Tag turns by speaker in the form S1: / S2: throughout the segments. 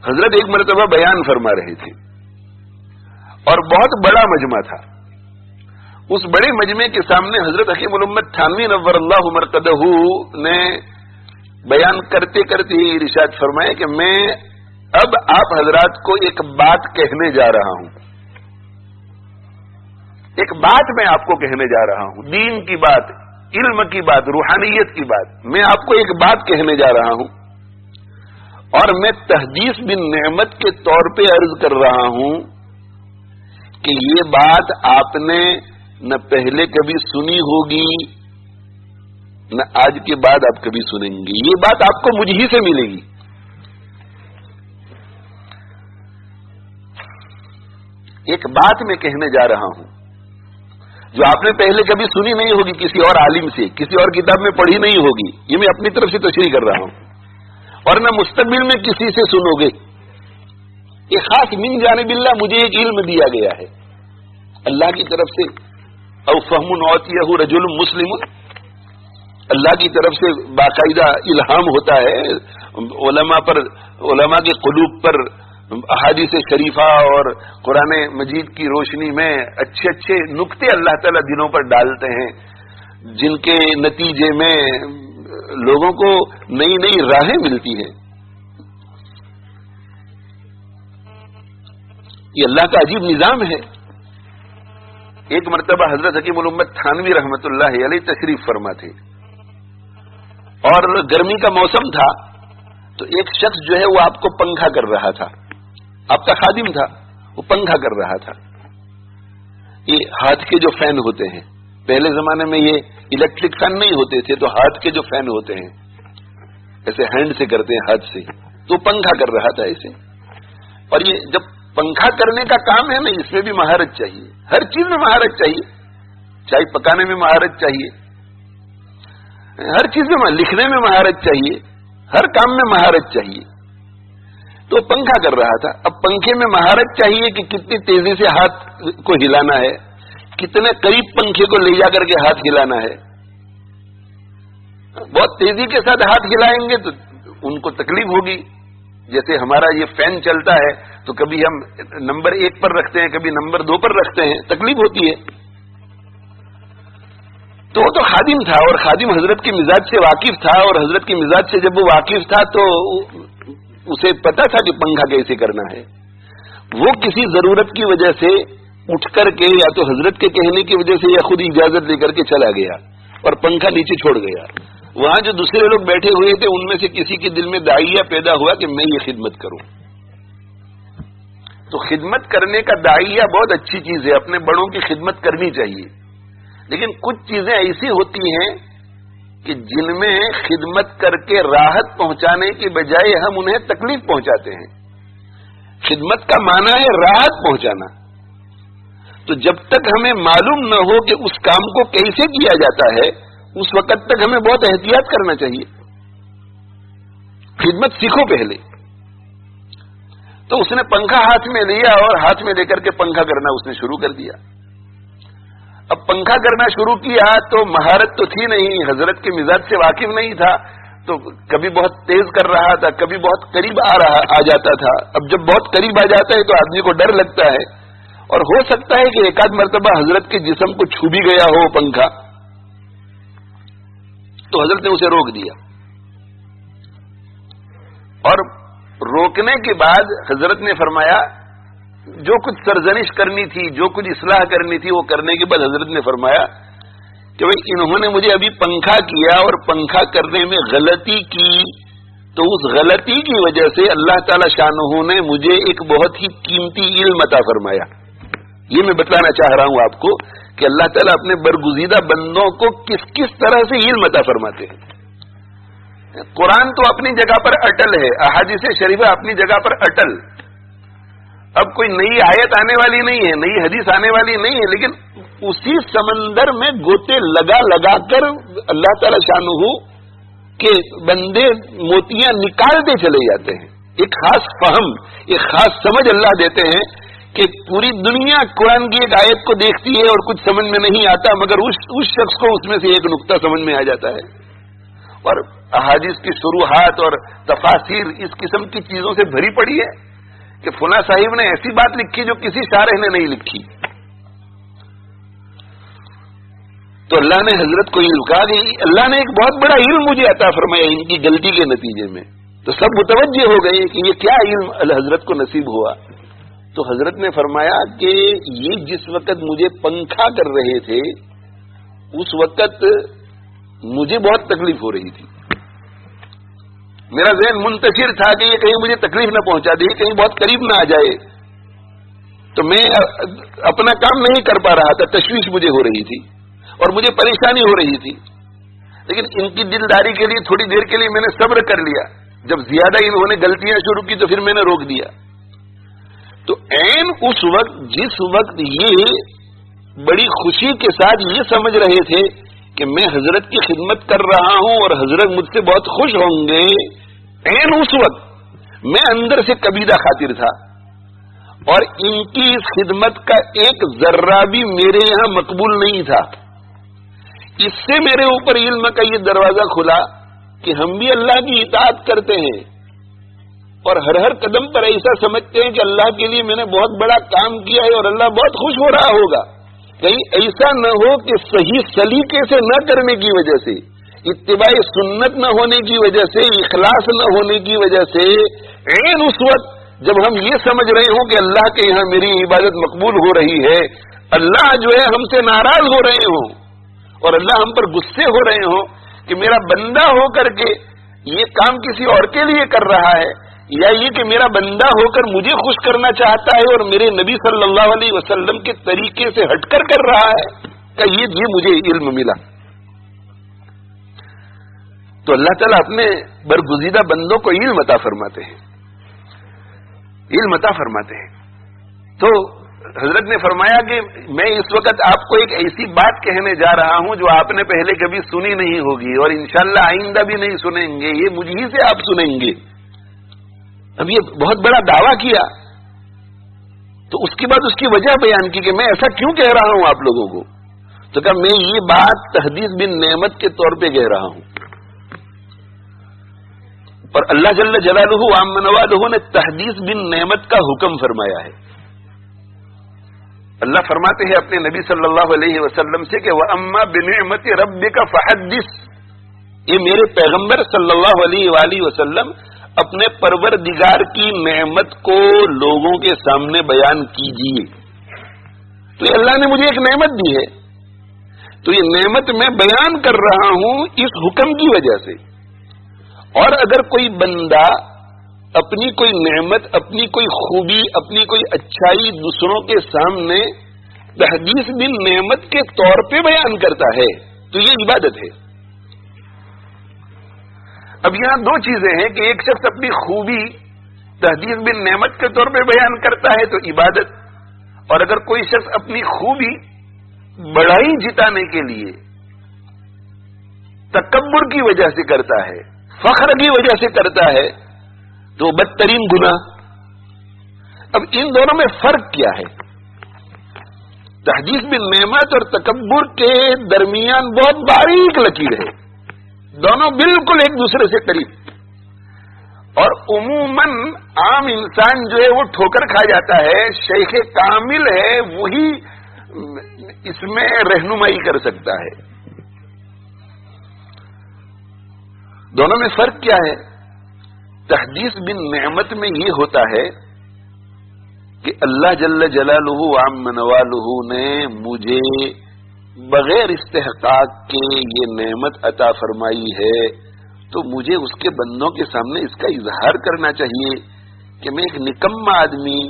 S1: حضرت ایک مرتبہ بیان فرما رہے تھے اور بہت بڑا مجمع تھا. اس بڑے مجمع کے سامنے حضرت حکیم الامت تھانوی نور اللہ مرقدہ نے بیان کرتے کرتے ہی ارشاد فرمایا کہ میں اب آپ حضرات کو ایک بات کہنے جا رہا ہوں. ایک بات میں آپ کو کہنے جا رہا ہوں، دین کی بات، علم کی بات، روحانیت کی بات. میں آپ کو ایک بات کہنے جا رہا ہوں اور میں تحدیث بن نعمت کے طور پہ عرض کر رہا ہوں کہ یہ بات آپ نے نہ پہلے کبھی سنی ہوگی نہ آج کے بعد آپ کبھی سنیں گے. یہ بات آپ کو مجھ ہی سے ملے گی. ایک بات میں کہنے جا رہا ہوں جو آپ نے پہلے کبھی سنی نہیں ہوگی کسی اور عالم سے، کسی اور کتاب میں پڑھی نہیں ہوگی. یہ میں اپنی طرف سے تشریح کر رہا ہوں. اور نہ مستقبل میں کسی سے سنو گے. یہ خاص من جانب اللہ مجھے ایک علم دیا گیا ہے اللہ کی طرف سے. او فہم اوتیہ رجل مسلم، اللہ کی طرف سے باقاعدہ الہام ہوتا ہے علماء کے قلوب پر احادیث شریفہ اور قرآن مجید کی روشنی میں اچھے اچھے نقطے اللہ تعالیٰ دلوں پر ڈالتے ہیں جن کے نتیجے میں لوگوں کو نئی نئی راہیں ملتی ہیں. یہ اللہ کا عجیب نظام ہے. ایک مرتبہ حضرت حکیم الامت تھانوی رحمت اللہ علیہ تشریف فرما تھے اور گرمی کا موسم تھا تو ایک شخص جو ہے وہ آپ کو پنکھا کر رہا تھا. آپ کا خادم تھا، وہ پنکھا کر رہا تھا. یہ ہاتھ کے جو فین ہوتے ہیں، پہلے زمانے میں یہ الیکٹرک فین نہیں ہوتے تھے تو ہاتھ کے جو فین ہوتے ہیں ایسے ہینڈ سے کرتے ہیں، ہاتھ سے، تو پنکھا کر رہا تھا ایسے. اور یہ جب پنکھا کرنے کا کام ہے نا، اس میں بھی مہارت چاہیے. ہر چیز میں مہارت چاہیے. چائے پکانے میں مہارت چاہیے، ہر چیز میں، لکھنے میں مہارت چاہیے، ہر کام میں مہارت چاہیے. تو پنکھا کر رہا تھا. اب پنکھے میں مہارت چاہیے کہ کتنی تیزی سے ہاتھ کو ہلانا ہے، کتنے قریب پنکھے کو لے جا کر کے ہاتھ ہلانا ہے. بہت تیزی کے ساتھ ہاتھ ہلائیں گے تو ان کو تکلیف ہوگی. جیسے ہمارا یہ فین چلتا ہے تو کبھی ہم نمبر 1 پر رکھتے ہیں، کبھی نمبر 2 پر رکھتے ہیں، تکلیف ہوتی ہے. تو وہ تو خادم تھا اور خادم حضرت کے مزاج سے واقف تھا، اور حضرت کے مزاج سے جب وہ واقف تھا تو اسے پتا تھا کہ پنکھا کیسے کرنا ہے. وہ کسی ضرورت کی وجہ سے اٹھ کر کے یا تو حضرت کے کہنے کی وجہ سے یا خود اجازت لے کر کے چلا گیا اور پنکھا نیچے چھوڑ گیا. وہاں جو دوسرے لوگ بیٹھے ہوئے تھے ان میں سے کسی کے دل میں داعیہ پیدا ہوا کہ میں یہ خدمت کروں. تو خدمت کرنے کا داعیہ بہت اچھی چیز ہے، اپنے بڑوں کی خدمت کرنی چاہیے. لیکن کچھ چیزیں ایسی ہوتی ہیں کہ جن میں خدمت کر کے راحت پہنچانے کی بجائے ہم انہیں تکلیف پہنچاتے ہیں. خدمت کا معنی ہے راحت پہنچانا. تو جب تک ہمیں معلوم نہ ہو کہ اس کام کو کیسے کیا جاتا ہے اس وقت تک ہمیں بہت احتیاط کرنا چاہیے. خدمت سیکھو پہلے. تو اس نے پنکھا ہاتھ میں لیا اور ہاتھ میں لے کر کے پنکھا کرنا اس نے شروع کر دیا. اب پنکھا کرنا شروع کیا تو مہارت تو تھی نہیں، حضرت کے مزاج سے واقف نہیں تھا، تو کبھی بہت تیز کر رہا تھا، کبھی بہت قریب آ جاتا تھا. اب جب بہت قریب آ جاتا ہے تو آدمی کو ڈر لگتا ہے اور ہو سکتا ہے کہ ایک آدھ مرتبہ حضرت کے جسم کو چھو بھی گیا ہو پنکھا. تو حضرت نے اسے روک دیا اور روکنے کے بعد حضرت نے فرمایا، جو کچھ سرزنش کرنی تھی، جو کچھ اصلاح کرنی تھی وہ کرنے کے بعد حضرت نے فرمایا کہ بھائی انہوں نے مجھے ابھی پنکھا کیا اور پنکھا کرنے میں غلطی کی، تو اس غلطی کی وجہ سے اللہ تعالی شانہ نے مجھے ایک بہت ہی قیمتی علم عطا فرمایا. یہ میں بتلانا چاہ رہا ہوں آپ کو کہ اللہ تعالیٰ اپنے برگزیدہ بندوں کو کس کس طرح سے علم عطا فرماتے ہیں. قرآن تو اپنی جگہ پر اٹل ہے، احادیث شریفہ اپنی جگہ پر اٹل. اب کوئی نئی آیت آنے والی نہیں ہے، نئی حدیث آنے والی نہیں ہے، لیکن اسی سمندر میں گوتے لگا لگا کر اللہ تعالی شانہ کے بندے موتیاں نکالتے چلے جاتے ہیں. ایک خاص فہم، ایک خاص سمجھ اللہ دیتے ہیں کہ پوری دنیا قرآن کی ایک آیت کو دیکھتی ہے اور کچھ سمجھ میں نہیں آتا، مگر اس شخص کو اس میں سے ایک نقطہ سمجھ میں آ جاتا ہے اور احادیث کی شروحات اور تفاسیر اس قسم کی چیزوں سے بھری پڑی ہے کہ فلاں صاحب نے ایسی بات لکھی جو کسی شارح نے نہیں لکھی. تو اللہ نے حضرت کو علم کہا کہ اللہ نے ایک بہت بڑا علم مجھے عطا فرمایا ان کی غلطی کے نتیجے میں. تو سب متوجہ ہو گئے کہ یہ کیا علم حضرت کو نصیب ہوا. تو حضرت نے فرمایا کہ یہ جس وقت مجھے پنکھا کر رہے تھے اس وقت مجھے بہت تکلیف ہو رہی تھی. میرا ذہن منتشر تھا کہ یہ کہیں مجھے تکلیف نہ پہنچا دے, کہیں بہت قریب نہ آ جائے. تو میں اپنا کام نہیں کر پا رہا تھا, تشویش مجھے ہو رہی تھی اور مجھے پریشانی ہو رہی تھی. لیکن ان کی دلداری کے لیے تھوڑی دیر کے لیے میں نے صبر کر لیا. جب زیادہ انہوں نے غلطیاں شروع کی تو پھر میں نے روک دیا. تو عین اس وقت جس وقت یہ بڑی خوشی کے ساتھ یہ سمجھ رہے تھے کہ میں حضرت کی خدمت کر رہا ہوں اور حضرت مجھ سے بہت خوش ہوں گے, عین اس وقت میں اندر سے کبیدہ خاطر تھا اور ان کی اس خدمت کا ایک ذرہ بھی میرے یہاں مقبول نہیں تھا. اس سے میرے اوپر علم کا یہ دروازہ کھلا کہ ہم بھی اللہ کی اطاعت کرتے ہیں اور ہر ہر قدم پر ایسا سمجھتے ہیں کہ اللہ کے لیے میں نے بہت بڑا کام کیا ہے اور اللہ بہت خوش ہو رہا ہوگا. کہیں ایسا نہ ہو کہ صحیح سلیقے سے نہ کرنے کی وجہ سے, اتباع سنت نہ ہونے کی وجہ سے, اخلاص نہ ہونے کی وجہ سے عین اس وقت جب ہم یہ سمجھ رہے ہوں کہ اللہ کے یہاں میری عبادت مقبول ہو رہی ہے, اللہ جو ہے ہم سے ناراض ہو رہے ہوں اور اللہ ہم پر غصے ہو رہے ہوں کہ میرا بندہ ہو کر کے یہ کام کسی اور کے لیے کر رہا ہے, یا یہ کہ میرا بندہ ہو کر مجھے خوش کرنا چاہتا ہے اور میرے نبی صلی اللہ علیہ وسلم کے طریقے سے ہٹ کر رہا ہے, کہ یہ مجھے علم ملا. تو اللہ تعالیٰ اپنے برگزیدہ بندوں کو علم عطا فرماتے ہیں, علم عطا فرماتے ہیں. تو حضرت نے فرمایا کہ میں اس وقت آپ کو ایک ایسی بات کہنے جا رہا ہوں جو آپ نے پہلے کبھی سنی نہیں ہوگی اور انشاءاللہ آئندہ بھی نہیں سنیں گے, یہ مجھ ہی سے آپ سنیں گے. اب یہ بہت بڑا دعویٰ کیا تو اس کے بعد اس کی وجہ بیان کی کہ میں ایسا کیوں کہہ رہا ہوں آپ لوگوں کو. تو کہا میں یہ بات تحدیث بن نعمت کے طور پہ کہہ رہا ہوں, اور اللہ جل جلالہ عام نوالہ نے تحدیث بن نعمت کا حکم فرمایا ہے. اللہ فرماتے ہیں اپنے نبی صلی اللہ علیہ وسلم سے کہ وَأَمَّا بِنِعْمَةِ رَبِّكَ فَحَدِّثْ, یہ میرے پیغمبر صلی اللہ علیہ وآلہ وسلم اپنے پروردگار کی نعمت کو لوگوں کے سامنے بیان کیجیے. تو یہ اللہ نے مجھے ایک نعمت دی ہے, تو یہ نعمت میں بیان کر رہا ہوں اس حکم کی وجہ سے. اور اگر کوئی بندہ اپنی کوئی نعمت, اپنی کوئی خوبی, اپنی کوئی اچھائی دوسروں کے سامنے تحدیث بن نعمت کے طور پہ بیان کرتا ہے تو یہ عبادت ہے. اب یہاں دو چیزیں ہیں کہ ایک شخص اپنی خوبی تحدیث بن نعمت کے طور پہ بیان کرتا ہے تو عبادت, اور اگر کوئی شخص اپنی خوبی بڑائی جتانے کے لیے تکبر کی وجہ سے کرتا ہے, فخر کی وجہ سے کرتا ہے, تو بدترین گناہ. اب ان دونوں میں فرق کیا ہے؟ تحدیث بن نعمت اور تکبر کے درمیان بہت باریک لکیر ہے, دونوں بالکل ایک دوسرے سے قریب. اور عموماً عام انسان جو ہے وہ ٹھوکر کھا جاتا ہے, شیخ کامل ہے وہی اس میں رہنمائی کر سکتا ہے. دونوں میں فرق کیا ہے؟ تحدیث بن نعمت میں یہ ہوتا ہے کہ اللہ جل جلالہ عام نوالہ نے مجھے بغیر استحقاق کے یہ نعمت عطا فرمائی ہے, تو مجھے اس کے بندوں کے سامنے اس کا اظہار کرنا چاہیے کہ میں ایک نکما آدمی,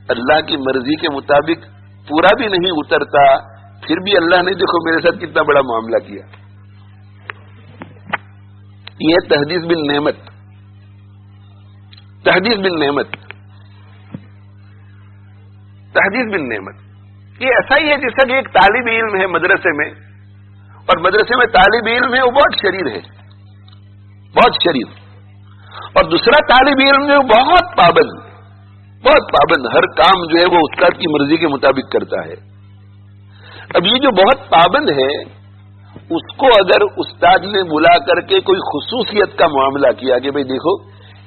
S1: اللہ کی مرضی کے مطابق پورا بھی نہیں اترتا, پھر بھی اللہ نے دیکھو میرے ساتھ کتنا بڑا معاملہ کیا. یہ تحدیث بن نعمت. تحدیث بن نعمت, تحدیث بن نعمت یہ ایسا ہی ہے جیسا کہ ایک طالب علم ہے مدرسے میں, اور مدرسے میں طالب علم ہے وہ بہت شریر ہے, بہت شریر, اور دوسرا طالب علم ہے وہ بہت پابند, بہت پابند, ہر کام جو ہے وہ استاد کی مرضی کے مطابق کرتا ہے. اب یہ جو بہت پابند ہے اس کو اگر استاد نے بلا کر کے کوئی خصوصیت کا معاملہ کیا کہ بھئی دیکھو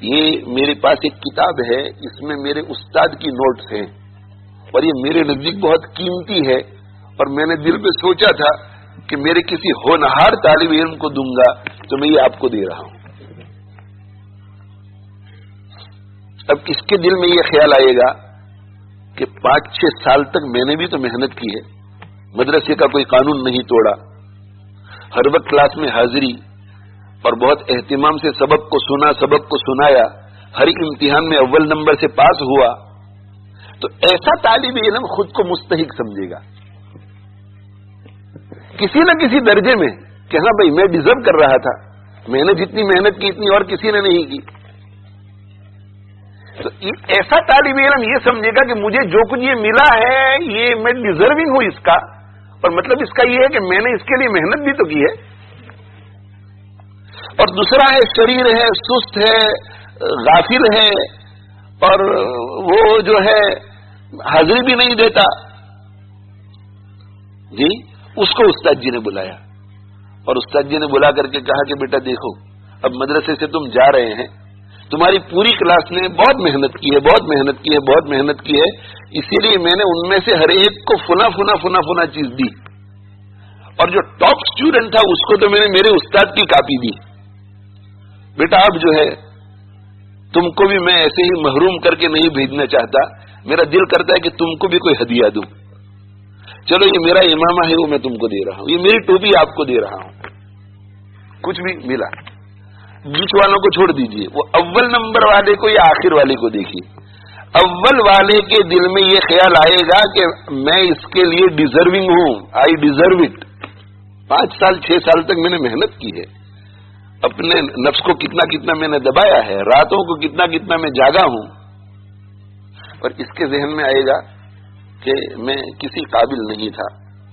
S1: یہ میرے پاس ایک کتاب ہے، اس میں میرے استاد کی نوٹس ہیں اور یہ میرے نزدیک بہت قیمتی ہے، اور میں نے دل میں سوچا تھا کہ میرے کسی ہونہار طالب علم کو دوں گا تو میں یہ آپ کو دے رہا ہوں. اب اس کے دل میں یہ خیال آئے گا کہ 5-6 سال تک میں نے بھی تو محنت کی ہے، مدرسے کا کوئی قانون نہیں توڑا، ہر وقت کلاس میں حاضری اور بہت اہتمام سے سبق کو سنا، سبق کو سنایا، ہر امتحان میں اول نمبر سے پاس ہوا. تو ایسا طالب علم خود کو مستحق سمجھے گا کسی نہ کسی درجے میں کہ ہاں بھائی میں ڈیزرو کر رہا تھا، میں نے جتنی محنت کی اتنی اور کسی نے نہیں کی. تو ایسا طالب علم یہ سمجھے گا کہ مجھے جو کچھ یہ ملا ہے یہ میں ڈیزرونگ ہوں اس کا، اور مطلب اس کا یہ ہے کہ میں نے اس کے لیے محنت بھی تو کی ہے. اور دوسرا ہے شریر ہے، سست ہے، غافل ہے، اور وہ جو ہے حاضری بھی نہیں دیتا. جی اس کو استاد جی نے بلایا اور استاد جی نے بلا کر کے کہا کہ بیٹا دیکھو اب مدرسے سے تم جا رہے ہیں، تمہاری پوری کلاس نے بہت محنت کی ہے، بہت محنت کی ہے، بہت محنت کی ہے، اسی لیے میں نے ان میں سے ہر ایک کو فنا چیز دی، اور جو ٹاپ اسٹوڈنٹ تھا اس کو تو میں نے میرے استاد کی کاپی دی. بیٹا اب جو ہے تم کو بھی میں ایسے ہی محروم کر کے نہیں بھیجنا چاہتا، میرا دل کرتا ہے کہ تم کو بھی کوئی ہدیہ دوں. چلو یہ میرا امامہ ہے وہ میں تم کو دے رہا ہوں، یہ میری ٹوپی آپ کو دے رہا ہوں. کچھ بھی ملا. بیچ والوں کو چھوڑ دیجئے، وہ اول نمبر والے کو یا آخر والے کو دیکھیے. اول والے کے دل میں یہ خیال آئے گا کہ میں اس کے لیے ڈیزرونگ ہوں، آئی ڈیزرو اٹ. 5 سال 6 سال تک میں نے محنت کی ہے، اپنے نفس کو کتنا میں نے دبایا ہے، راتوں کو کتنا میں جاگا ہوں. اور اس کے ذہن میں آئے گا کہ میں کسی قابل نہیں تھا.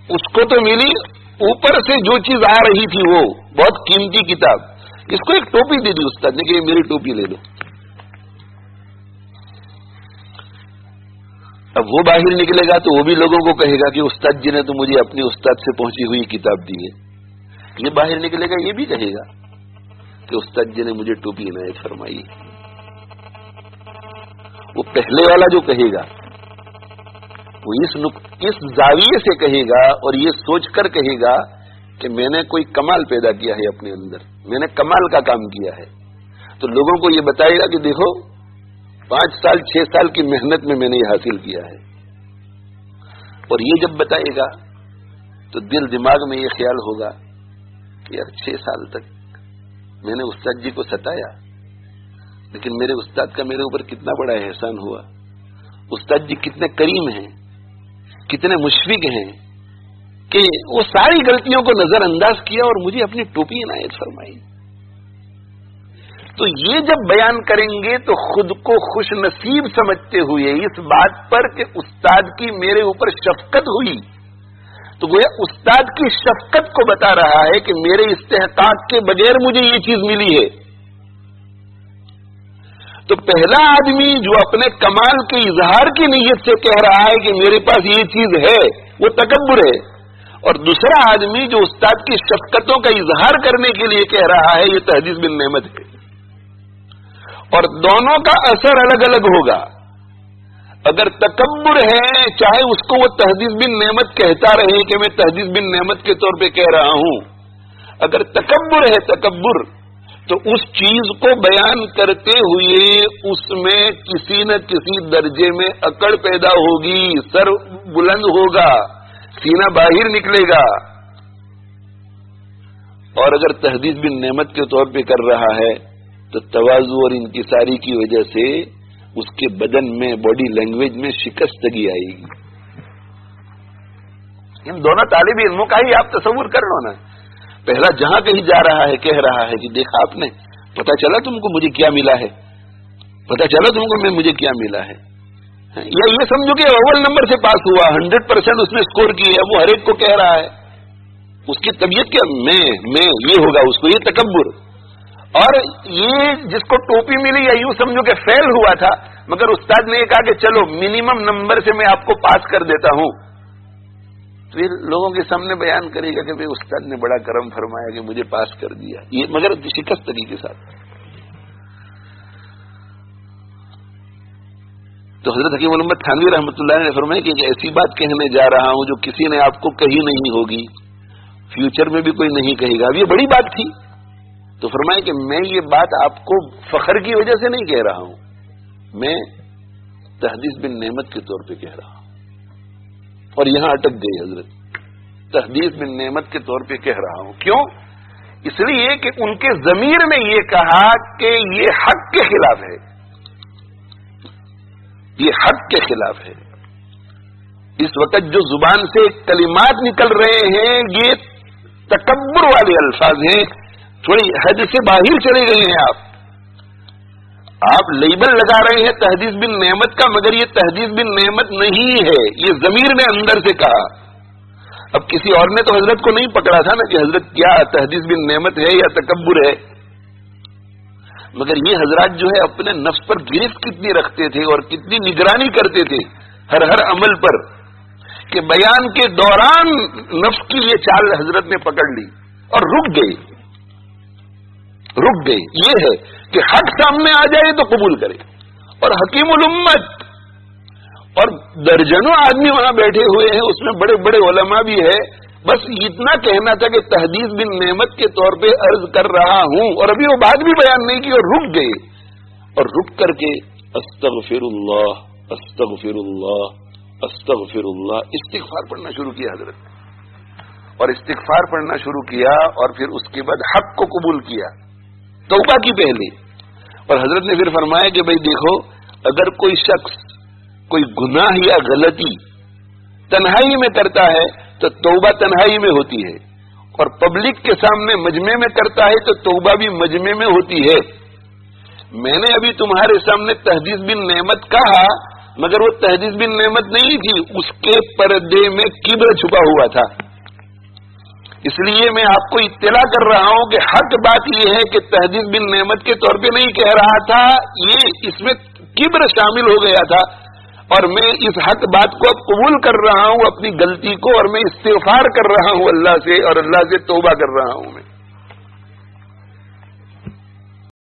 S1: اس کو تو ملی، اوپر سے جو چیز آ رہی تھی وہ بہت قیمتی کتاب، اس کو ایک ٹوپی دے دی استاد نے کہ یہ میری ٹوپی لے لو. اب وہ باہر نکلے گا تو وہ بھی لوگوں کو کہے گا کہ استاد جی نے تو مجھے اپنے استاد سے پہنچی ہوئی کتاب دی ہے. یہ باہر نکلے گا یہ بھی کہے گا کہ استاد جی نے مجھے ٹوپی عنایت فرمائی. وہ پہلے والا جو کہے گا وہ اس زاویے سے کہے گا اور یہ سوچ کر کہے گا کہ میں نے کوئی کمال پیدا کیا ہے اپنے اندر، میں نے کمال کا کام کیا ہے. تو لوگوں کو یہ بتائے گا کہ دیکھو 5 سال 6 سال کی محنت میں نے یہ حاصل کیا ہے. اور یہ جب بتائے گا تو دل دماغ میں یہ خیال ہوگا کہ یار 6 سال تک میں نے استاد جی کو ستایا، لیکن میرے استاد کا میرے اوپر کتنا بڑا احسان ہوا. استاد جی کتنے کریم ہیں، کتنے مشفق ہیں کہ وہ ساری غلطیوں کو نظر انداز کیا اور مجھے اپنی ٹوپی عنایت فرمائی. تو یہ جب بیان کریں گے تو خود کو خوش نصیب سمجھتے ہوئے اس بات پر کہ استاد کی میرے اوپر شفقت ہوئی، تو گویا استاد کی شفقت کو بتا رہا ہے کہ میرے استحقاق کے بغیر مجھے یہ چیز ملی ہے. تو پہلا آدمی جو اپنے کمال کے اظہار کی نیت سے کہہ رہا ہے کہ میرے پاس یہ چیز ہے وہ تکبر ہے، اور دوسرا آدمی جو استاد کی شفقتوں کا اظہار کرنے کے لیے کہہ رہا ہے یہ تحدیث بن نعمت ہے. اور دونوں کا اثر الگ الگ ہوگا. اگر تکبر ہے چاہے اس کو وہ تحدیث بن نعمت کہتا رہے کہ میں تحدیث بن نعمت کے طور پہ کہہ رہا ہوں، اگر تکبر ہے تکبر، تو اس چیز کو بیان کرتے ہوئے اس میں کسی نہ کسی درجے میں اکڑ پیدا ہوگی، سر بلند ہوگا، سینہ باہر نکلے گا. اور اگر تحدیث بن نعمت کے طور پہ کر رہا ہے تو تواضع اور انکساری کی وجہ سے اس کے بدن میں، باڈی لینگویج میں شکستگی آئے گی. ان دونوں طالب علموں کا ہی آپ تصور کر لو نا. پہلا جہاں کہیں جا رہا ہے کہہ رہا ہے کہ دیکھا آپ نے، پتا چلا تم کو مجھے کیا ملا ہے، پتا چلا تم کو مجھے کیا ملا ہے. یا یہ سمجھو کہ اول نمبر سے پاس ہوا، 100% اس نے اسکور کی ہے، وہ ہر ایک کو کہہ رہا ہے. اس کی طبیعت کیا میں یہ ہوگا اس کو، یہ تکبر. اور یہ جس کو ٹوپی ملی یا یوں سمجھو کہ فیل ہوا تھا، مگر استاد نے یہ کہا کہ چلو منیمم نمبر سے میں آپ کو پاس کر دیتا ہوں، پھر لوگوں کے سامنے بیان کرے گا کہ بھئی استاد نے بڑا کرم فرمایا کہ مجھے پاس کر دیا، یہ مگر شکستگی کے ساتھ. تو حضرت حکیم محمد تھانوی رحمۃ اللہ نے فرمایا کہ ایک ایسی بات کہنے جا رہا ہوں جو کسی نے آپ کو کہی نہیں ہوگی، فیوچر میں بھی کوئی نہیں کہے گا. اب یہ بڑی بات تھی. تو فرمایا کہ میں یہ بات آپ کو فخر کی وجہ سے نہیں کہہ رہا ہوں، میں تحدیث بن نعمت کے طور پہ کہہ رہا ہوں. اور یہاں اٹک گئی حضرت، تحدیث بن نعمت کے طور پہ کہہ رہا ہوں. کیوں؟ اس لیے کہ ان کے ضمیر نے یہ کہا کہ یہ حق کے خلاف ہے، یہ حق کے خلاف ہے. اس وقت جو زبان سے کلمات نکل رہے ہیں یہ تکبر والے الفاظ ہیں، تھوڑی حد سے باہر چلے گئے ہیں. آپ لیبل لگا رہے ہیں تحدیث بن نعمت کا، مگر یہ تحدیث بن نعمت نہیں ہے، یہ ضمیر نے اندر سے کہا. اب کسی اور نے تو حضرت کو نہیں پکڑا تھا نا کہ حضرت کیا تحدیث بن نعمت ہے یا تکبر ہے، مگر یہ حضرات جو ہے اپنے نفس پر گرفت کتنی رکھتے تھے اور کتنی نگرانی کرتے تھے ہر عمل پر، کہ بیان کے دوران نفس کی یہ چال حضرت نے پکڑ لی اور رک گئے. یہ ہے کہ حق سامنے آ جائے تو قبول کرے. اور حکیم الامت اور درجنوں آدمی وہاں بیٹھے ہوئے ہیں، اس میں بڑے بڑے علماء بھی ہے. بس اتنا کہنا تھا کہ تحدیث بن نعمت کے طور پہ عرض کر رہا ہوں، اور ابھی وہ بات بھی بیان نہیں کی اور رک گئے. اور رک کر کے استغفر اللہ استغفر اللہ استغفر اللہ استغفار پڑھنا شروع کیا حضرت. اور استغفار پڑھنا شروع کیا اور پھر اس کے بعد حق کو قبول کیا توبہ کی پہلے. اور حضرت نے پھر فرمایا کہ بھئی دیکھو، اگر کوئی شخص کوئی گناہ یا غلطی تنہائی میں کرتا ہے تو توبہ تنہائی میں ہوتی ہے، اور پبلک کے سامنے مجمع میں کرتا ہے تو توبہ بھی مجمع میں ہوتی ہے. میں نے ابھی تمہارے سامنے تحدیث بن نعمت کہا، مگر وہ تحدیث بن نعمت نہیں تھی، اس کے پردے میں کبر چھپا ہوا تھا. اس لیے میں آپ کو اطلاع کر رہا ہوں کہ حق بات یہ ہے کہ تحدیث بن نعمت کے طور پہ نہیں کہہ رہا تھا، یہ اس میں کبر شامل ہو گیا تھا. اور میں اس حق بات کو اب قبول کر رہا ہوں، اپنی غلطی کو، اور میں استغفار کر رہا ہوں اللہ سے، اور اللہ سے توبہ کر رہا ہوں میں.